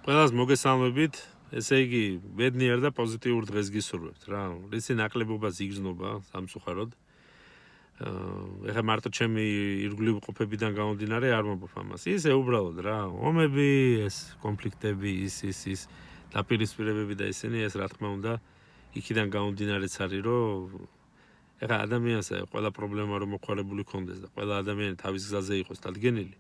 ყველას მოგესალმებით. ესე იგი, ბედნიერ და პოზიტიურ დღეს გისურვებთ რა. რისი ნაკლებობას იგრძნობა სამწუხაროდ. ეხლა მარტო ჩემი ირგვლივ ყოფებიდან გამომდინარე არ მომბობ ამას. ისე უბრალოდ რა, ომები, ეს კონფლიქტები, ის დაპირისპირებები და ისინი ეს რა თქმა უნდა იქიდან გამომდინარეც არის, რომ ეხლა ადამიანს ყველა პრობლემა რომ მოხარებული კონდეს და ყველა ადამიანი თავის გზაზე იყოს დადგენილი.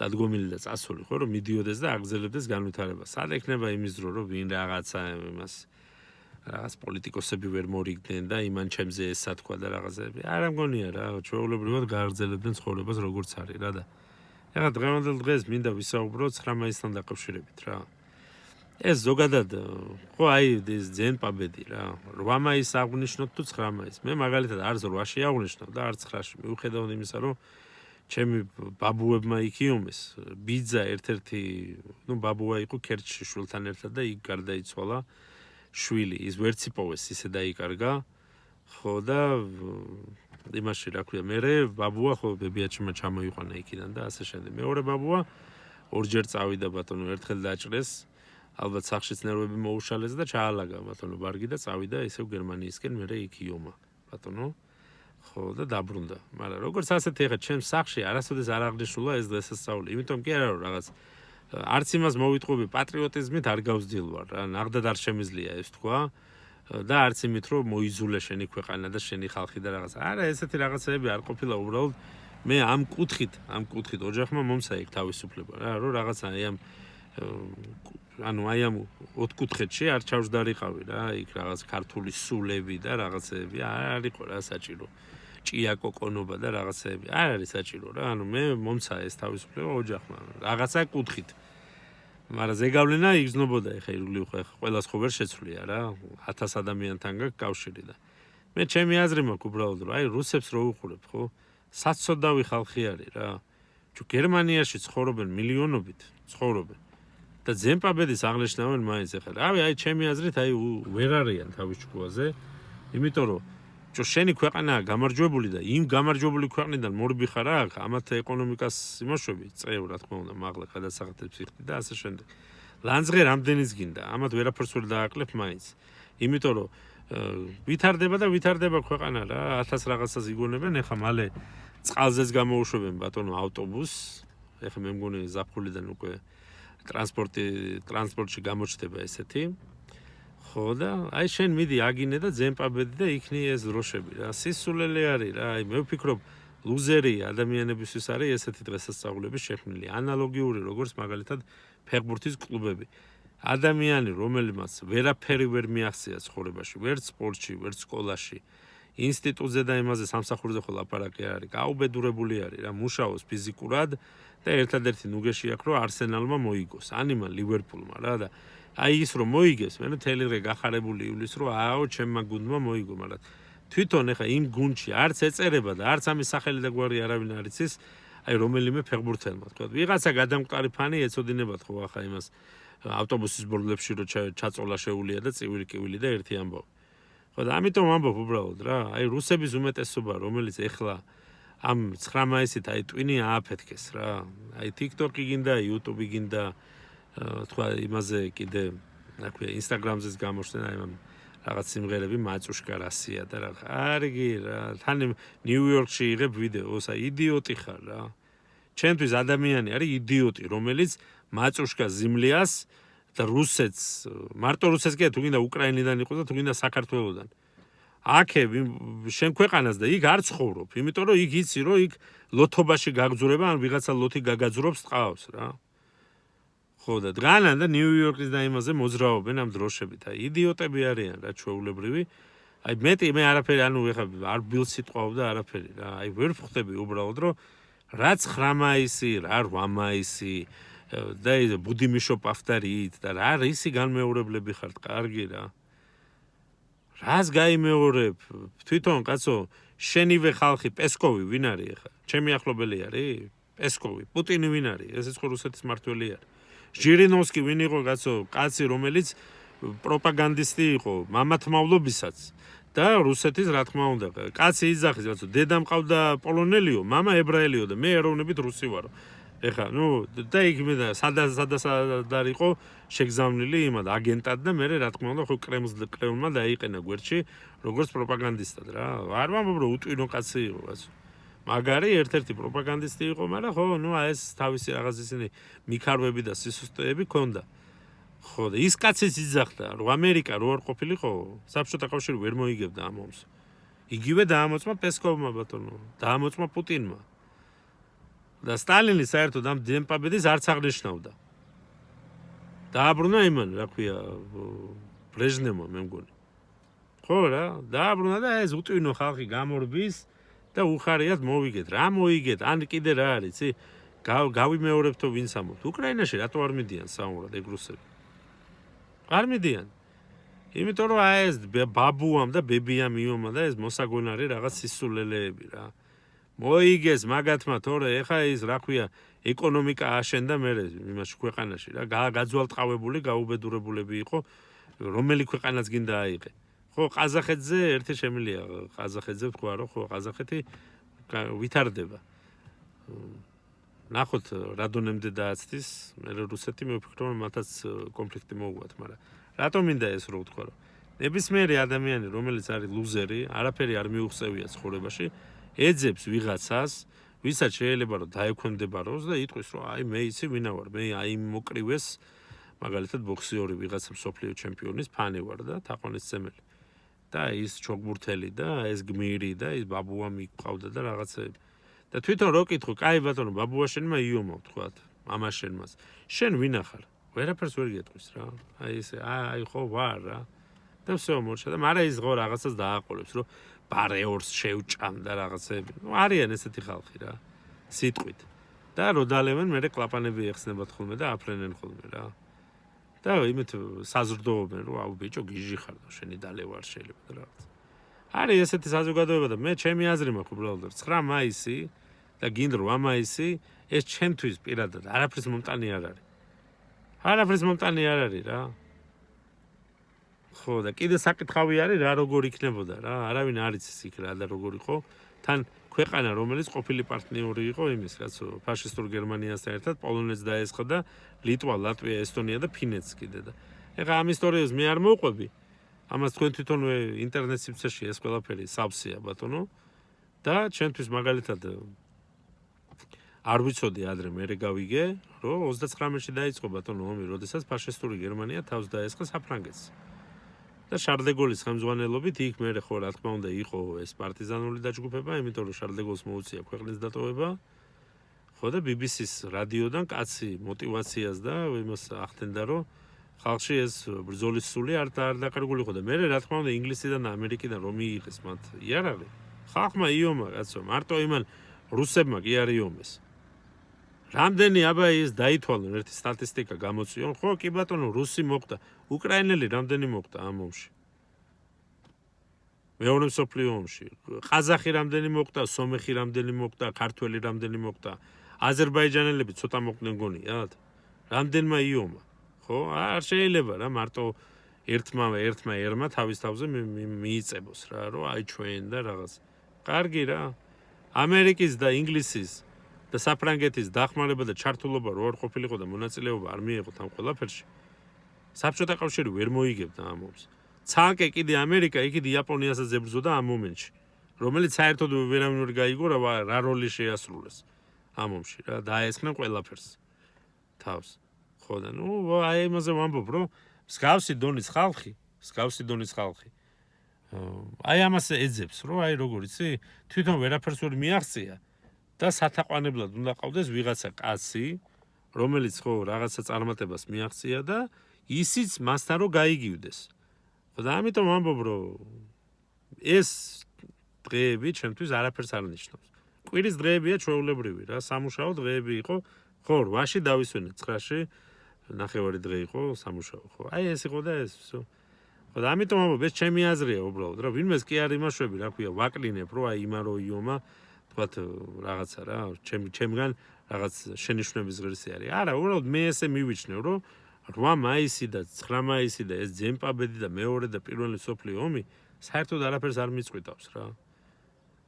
დადგომილი და წასული ხო რომ მიდიოდეს და აგზელებდეს განვითარებას. სად ექნება იმის დრო რომ ვინ რაღაცა იმას რაღაც პოლიტიკოსები ვერ მორიგდნენ და იმან ჩემზე ესა თქვა და რაღაცები. არა მგონია რა, ჩვეულებრივად გააგზელებდნენ ცხოვრებას როგორც არის რა და ეხლა დღევანდელ დღეს მინდა ვისაუბროთ 9 მაისთან დაკავშირებით რა. ეს ზოგადად ხო აი ეს ძენპაბედი რა. 8 მაისს აღნიშნოთ თუ 9 მაისს. მე მაგალითად არც 8-ში აღნიშნავ და არც 9-ში. მიუხედავად იმისა რომ ჩემი ბაბუებმა იქიომეს ბიძა ერთ-ერთი ბაბუა იყო ქერჩში შვილთან ერთად და იქ გარდაიცვალა შვილი ის ვერც იპოვეს ისე დაიკარგა ხო და იმაში რა ქვია მე ბაბუა ხო ბებიაჩემ ჩამოიყვანა იქიდან და ასე შემდეგ მეორე ბაბუა ორჯერ წავიდა ბატონო ერთხელ დაჭრეს ალბათ სახშიც ნერვები მოუშალეს და ჩაალაგა ბატონო ბარგი და წავიდა ისევ გერმანიისკენ მე იქიომა ბატონო ხო და დაბრუნდა. მაგრამ როგორც ასეთი ეხა ჩემს სახში არასოდეს არ აღნიშნულა ეს დღესასწაული. იმიტომ კი არა რომ რაღაც არც იმას მოვიტყობი პატრიოტიზმით არ გავსდილვარ რა. ნახდად არ შემიძლია ეს თქვა და არც იმით რომ მოიზულე შენი ქვეყანა და შენი ხალხი და რაღაც. არა ესეთი რაღაცები არ ყოფილა უბრალოდ მე ამ კუთხით ოჯახმა მომცა იქ თავისუფლება რა რომ რაღაცა აი ამ ოთხკუთხედში არ ჩავждარიყავი რა იქ რაღაც ქართული სულები და რაღაცეები არ იყო რა საჭირო ჭია კოკონობა და რაღაცეები არ არის საჭირო რა ანუ მე მომცა ეს თავისუფლება ოჯახმა რაღაცა კუთხით მაგრამ ზეგავლენა იგრძნობოდა ეხა ირგვლივ ყველას ხო ვერ შეცვლია რა 1000 ადამიანთან გაქვს კავშირი და მე ჩემი აზრი მაქვს უბრალოდ რომ აი რუსებს რო უყურებ ხო საცოდავი ხალხი არის რა თუ გერმანიაში ცხოვრობენ მილიონობით ცხოვრობენ და ძენპაბედის აღნიშნავენ მაინც ეხლა. რავი, აი ჩემი აზრით აი ვერ არიან თავის ჭკუაზე. იმიტომ რომ შენი ქვეყანაა გამარჯვებული და იმ გამარჯვებული ქვეყნიდან მორბი ხარ აქ, ამათ ეკონომიკას იმოშვები, წევ რა თქმა უნდა, მაღლა გადასახადებს იხდი და ასე შემდეგ. ლანძღე რამდენიც გინდა, ამათ ვერაფერს ვერ დააკლებ მაინც. იმიტომ რომ ვითარდება ქვეყანა რა, 1000 რაღაცას იგონებენ, ეხლა მალე წყალზეც გამოუშვებენ ბატონო ავტობუსს. ეხლა მე მგონი ზაფხულიდან უკვე ტრანსპორტში გამოჩნდება ესეთი. ხო და აი შენ მიდი აგინე და ძენპაბედი და იქნი ეს დროშები რა. სისულელე არის რა. აი მე ვფიქრობ ლუზერი ადამიანებისთვის არის ესეთი დღესასწაულები შექმნილი. ანალოგიური როგორც მაგალითად ფეხბურთის კლუბები. ადამიანი რომელმაც ვერაფერი ვერ მიაღწია ცხოვრებაში, ვერც სპორტში, ვერც სკოლაში, ინსტიტუტზე და იმაზე სამსახურზე ხო ლაპარაკი არის. გაუბედურებული არის რა, მუშაობს ფიზიკურად და ერთადერთი ნუგეში აქვს რომ არსენალმა მოიგოს, ანიმა ლივერპულმა რა და აი ის რომ მოიგეს, მე მთელი დღე გახარებული ივლის რომ აო ჩემმა გუნდმა მოიგო, მაგრამ თვითონ ეხა იმ გუნდში არც ეწერება და არც ამის სახელი და გვარი არავინ არ იცის, აი რომელიმე ფეხბურთელმა თქვა. ვიღაცა გადამკვარი ფანი ეცოდინებათ ხო ახლა იმას ავტობუსის ბორდლებში რომ ჩაწოლა შეუულია და წივილი კივილი და ერთი ამბავი. ხო და ამიტომ ამბობ უბრალოდ რა, აი რუსების უმეტესობა რომელიც ეხლა ამ 9 მაისით აი ტვინი ააფეთქეს რა. აი TikTok-ი გინდა, YouTube-ი გინდა, თქვა იმაზე კიდე, რა ქვია, Instagram-ზეც გამოჩნდნენ აი ამ რაღაც სიმღერები მაწუშკა რასია და რა. არგი რა, თან ნიუ-იორკში იღებ ვიდეოს, აი იდიოტი ხარ რა. ჩემთვის ადამიანი არის იდიოტი, რომელიც მაწუშკა ზიმლიას და რუსეთს, მარტო რუსეთს კი თუ გინდა უკრაინიდან იყოს და თუ გინდა საქართველოსდან. აქე შენ ქვეყანას და იქ არ ცხოვრობ, იმიტომ რომ იქ იცი რომ იქ ლოთობაში გაგძურება, ან ვიღაცა ლოთი გაგაძურობს ტყავს რა. ხო და დღანან და ნიუ-იორკის და იმაზე მოძრაობენ ამ დროშებით. აი იდიოტები არიან რა ჩვეულებრივი. აი მეტი მე არაფერი ანუ ეხა არ ბილს სიტყვავ და არაფერი რა. აი ვერ ვხვდები უბრალოდ რომ რა 9 მაისი, რა 8 მაისი და ბუდიმიშო პავტარით და რა რისი განმეორებლები ხართ, კარგი რა. რას გაიმეორებ? თვითონ კაცო, შენივე ხალხი პესკოვი ვინ არის ახლა? ჩემი ახლობელი არის? პესკოვი, პუტინი ვინ არის? ესეც ხო რუსეთის მართველი არის. ჟირინოვსკი ვინ იყო კაცო? კაცი რომელიც პროპაგანდისტი იყო, მამათმავლობისაც და რუსეთის რა თქმა უნდა. კაცი იძახის კაცო, დედა მყავდა პოლონელიო, მამა ებრაელიო და მე ეროვნებით რუსი ვარო. ეხა, და იქ მე სადაც იყო შეგზავნილი იმად აგენტად და მე რა თქმა უნდა ხო კრემლმა დაიყენა გვერდში როგორც პროპაგანდისტად რა. არ ვამბობ რომ უტვინო კაცი იყო კაცო. მაგარი ერთ-ერთი პროპაგანდისტი იყო, მაგრამ ხო, ეს თავისი რაღაც ისინი მიქარვები და სისუსტეები ქონდა. ხო, და ის კაციც იძახდა, რომ ამერიკა რო არ ყოფილიყო, საბჭოთა კავშირი ვერ მოიგებდა ამ ომს. იგივე დაამოწმა პესკოვმა ბატონო, დაამოწმა პუტინმა. და სტალინი საერთოდ ამ დემპაბედის არც აღნიშნავდა. დააბრუნა იმან, რა ქვია, ბრეჟნევმა მე მგონი. ხო რა, დააბრუნა და ეს უტვინო ხალხი გამორბის და უხარიათ მოვიგეთ. რა მოიგეთ? ან კიდე რა არის, იცი? გავიმეორებთო ვინც ამბობთ. უკრაინაში რატო არ მიდიან საომრად ეგ რუსები? არ მიდიან. იმიტომ რომ ეს ბაბუამ და ბებიამ იომა და ეს მოსაგონარი რაღაც სისულელეები რა. მოიგეს მაგათმა თორე ეხა ის რა ქვია ეკონომიკა აშენდა მე იმაში ქვეყანაში რა გაძვალტყავებული გაუბედურებულები იყო რომელი ქვეყანაც გინდა აიღე. ხო ყაზახეთზე ერთი შემილია ყაზახეთზე თქვა რომ ხო ყაზახეთი ვითარდება. ნახოთ რადონემდე დააცდის მე რუსეთი მე ვფიქრობ რომ მათაც კონფლიქტი მოუვათ, მაგრამ რატომ მინდა ეს რო ვთქვა რომ ნებისმიერი ადამიანი რომელიც არის ლუზერი, არაფერი არ მიუღწევია ცხოვრებაში, ეძებს ვიღაცას, ვისაც შეიძლება რომ დაექვემდებაროს და იტყვის რომ აი მე იცი ვინა ვარ, მე აი მოკრივეს მაგალითად ბოქსიორი ვიღაცა მსოფლიო ჩემპიონის ფანი ვარ და თაყვანისმცემელი. და ის ჩოგბურთელი და ეს გმირი და ის ბაბუა მიყავდა და რაღაცები. და თვითონ რო კითხო, კაი ბატონო, ბაბუაშენმა იომა ვთქვათ, მამაშენმას. შენ ვინა ხარ? ვერაფერს ვერ გეტყვის რა. აი ესე, აი ხო ვარ რა. და всё მოჩა და მაგრამ ის ხო რაღაცას დააყოლებს, რომ ბარეორს შევჭამ და რაღაცები. არიან ესეთი ხალხი რა. სიტყვით. და რო დალევენ, მე კლაპანები ეხსნებათ ხოლმე და აფრენენ ხოლმე რა. და იმით საზრდოობენ, რომ აუ ბიჭო გიჟი ხარ და შენი დალევა არ შეიძლება და რაღაც. არის ესეთი საზოგადოება და მე ჩემი აზრი მაქვს უბრალოდ 9 მაისი და გინდ 8 მაისი ეს ჩემთვის პირადად არაფრის მომტანი არ არის. არაფრის მომტანი არ არის რა. ხო და კიდე საკითხავი არის რა როგორ იქნებოდა რა. არავინ არ იცის იქ რა და როგორ იყო. თან ქვეყანა რომელიც ყოფილი პარტნიორი იყო იმის რაცო ფაშისტურ გერმანიასთან ერთად პოლონეთს დაესხა და ლიტვა, ლატვია, ესტონია და ფინეთს კიდე და ეხლა ამ ისტორიას მე არ მოვყვები. ამას თქვენ თვითონვე ინტერნეტ სივრცეში ეს ყველაფერი სავსეა ბატონო და ჩემთვის მაგალითად არ ვიცოდი ადრე მე გავიგე რომ 39-ში დაიწყო ბატონო ომი, როდესაც ფაშისტური გერმანია თავს დაესხა საფრანგეთს. და შარლ დე გოლის ხელმძღვანელობით იქ მე ხო რა თქმა უნდა იყო ეს პარტიზანული დაჯგუფება, იმიტომ რომ შარლ დე გოლს მოუწია ქვეყნის დატოვება. ხო და BBC-ს რადიოდან კაცი мотиваციას და იმას ახდენდა რომ ხალხში ეს ბრძოლის სული არ დაკარგულიყო და მე რა თქმა უნდა ინგლისიდან და ამერიკიდან რომ მიიღეს მათ იარაღი. ხალხმა იომა კაცო, მარტო იმან რუსებმა კი არ იომეს. რამდენი აბა ის დაითვალონ ერთი სტატისტიკა გამოწიონ, ხო კი ბატონო რუსი მოხდა, უკრაინელი რამდენი მოხდა ამ ომში. მეორე მსოფლიო ომში. ყაზახი რამდენი მოხდა, სომეხი რამდენი მოხდა, ქართველი რამდენი მოხდა, აზერბაიჯანელები ცოტა მოხდნენ გონიათ. რამდენმა იომა. ხო, არ შეიძლება რა მარტო ერთმა ერმა თავის თავზე მიიწებოს რა, რომ აი ჩვენ და რაღაც. კარგი რა. ამერიკის და ინგლისის და საფრანგეთის დახმარება და ჩართულობა რო არ ყოფილიყო და მონაწილეობა არ მიიღოთ ამ ყველაფერში. საბჭოთა კავშირი ვერ მოიგებდა ამ ომს. ცალკე კიდე ამერიკა იქით იაპონიასაც ებრძოდა ამ მომენტში, რომელიც საერთოდ ვერავინ ვერ გაიგო რა როლი შეასრულეს ამ ომში რა, დაესხნენ ყველაფერს თავს. ხო და აი იმაზე ვამბობ, რომ მსგავსი დონის ხალხი აი ამას ეძებს, რომ აი როგორ იცი, თვითონ ვერაფერს ვერ მიაღწია და სათაყვანებლად უნდა ყავდეს ვიღაცა კაცი, რომელიც ხო რაღაცა წარმატებას მიაღწია და ისიც მასთან რო გაიგივდეს. ხო და ამიტომ ვამბობ, რომ ეს დღეები ჩემთვის არაფერს არ ნიშნავს. კვირის დღეებია ჩვეულებრივი რა, სამუშაო დღეები იყო, ხო 8-ში დავისვენეთ 9-ში ნახევარი დღე იყო სამუშაო, ხო. აი ეს იყო და ეს всё. ხო და ამიტომ ვამბობ, ეს ჩემი აზრია უბრალოდ რა, ვინმეს კი არ იმაშვები, რა ქვია, ვაკლინებ, რომ აი იმა რო იომა თქვათ რაღაცა რა, ჩემგან რაღაც შენიშვნების ღირსი არის. არა, უბრალოდ მე ესე მივიჩნევ, რომ 8 მაისი და 9 მაისი და ეს ძემპაბედი და მეორე და პირველი მსოფლიო ომი საერთოდ არაფერს არ მიწყვიტავს რა.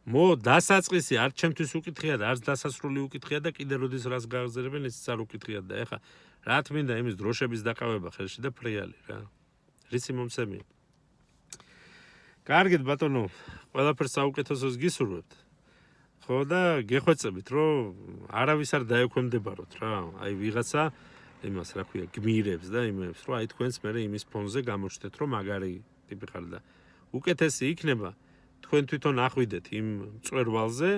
დასაწყისი არ ჩემთვის უკითხია და არც დასასრული უკითხია და კიდე როდის რას გააგზავნებენ ისიც არ უკითხია და ეხა რა თმინდა იმის დროშების დაკავება ხელში და ფრიალი რა. რისი მომცემია. კარგით ბატონო, ყველაფერს საუკეთესოს გისურვებთ. ხო და გეხვეწებით რომ არავის არ დაექვემდებაროთ რა. აი ვიღაცა იმას რა ქვია გმირებს და იმებს რომ აი თქვენს მე იმის ფონზე გამოჩნდეთ რომ მაგარი ტიპი ხარ და უკეთესი იქნება თქვენ თვითონ ახვიდეთ იმ მწვერვალზე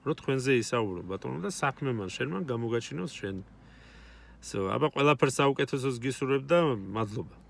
რომ თქვენზე ისაუბრო ბატონო და საქმე მან შენ მან გამოგაჩინოს შენ. აბა ყველაფერს საუკეთესოს გისურვებ და მადლობა.